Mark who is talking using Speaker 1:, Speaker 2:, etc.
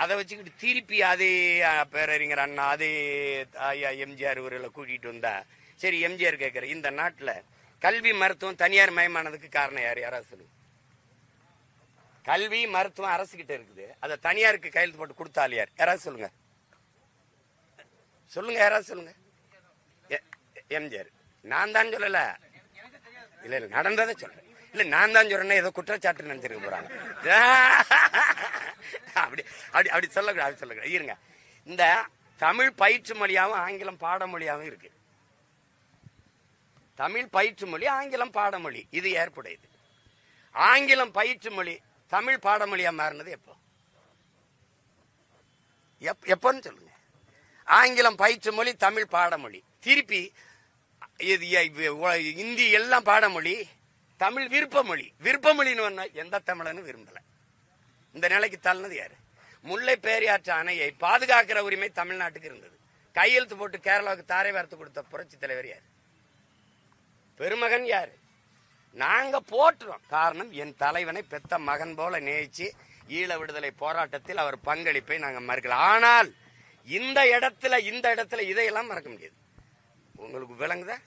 Speaker 1: அதை வச்சுக்கிட்டு திருப்பி அதே பேரறிஞர் அண்ணா அதே எம்ஜிஆர் ஊரில் கூட்டிகிட்டு வந்தா சரி. எம்ஜிஆர் கேட்குற இந்த நாட்டில் கல்வி மருத்துவம் தனியார் மயமானதுக்கு காரணம் யாராவது சொல்லுங்க. கல்வி மருத்துவம் அரசுகிட்ட இருக்குது, அதை தனியாருக்கு கையெழுத்து போட்டு கொடுத்தால் யாராவது சொல்லுங்க. சொல்லுங்க, யாராவது சொல்லுங்க. எம்ஜிஆர். நான் தான் சொல்லல, இல்ல இல்ல நடந்ததை சொல்றேன். இல்ல நான் தான் சொல்றேன்னா ஏதோ குற்றச்சாட்டு நினைச்சிருக்க போறாங்க. அப்படி அப்படி அப்படி சொல்லக்கூடாது, அப்படி சொல்லக்கூடாது. இருங்க, இந்த தமிழ் பயிற்று மொழியாவும் ஆங்கிலம் பாடமொழியாவும் இருக்கு. தமிழ் பயிற்று மொழி, ஆங்கிலம் பாடமொழி, இது ஏற்புடையது. ஆங்கிலம் பயிற்று மொழி தமிழ் பாடமொழியா மாறினது எப்போ? எப்போன்னு சொல்லுங்க. ஆங்கிலம் பயிற்று மொழி, தமிழ் பாடமொழி. திருப்பி இந்தி எல்லாம் பாடமொழி, தமிழ் விருப்பமொழி. விருப்பமொழின்னு எந்த தமிழன்னு விரும்பல. இந்த நிலைக்கு தள்ளினது யாரு? முல்லை பெரியாற்று அணையை பாதுகாக்கிற உரிமை தமிழ்நாட்டுக்கு இருந்தது. கையெழுத்து போட்டு கேரளாவுக்கு தாரை வார்த்து கொடுத்த புரட்சி தலைவர் யாரு? பெருமகன் யாரு? நாங்க போற்றுறோம். காரணம், என் தலைவனை பெத்த மகன் போல நேசிச்சு ஈழ விடுதலை போராட்டத்தில் அவர் பங்களிப்பை நாங்க மறுக்கலாம். ஆனால் இந்த இடத்துல இதையெல்லாம் மறக்க முடியாது. உங்களுக்கு விளங்குதா?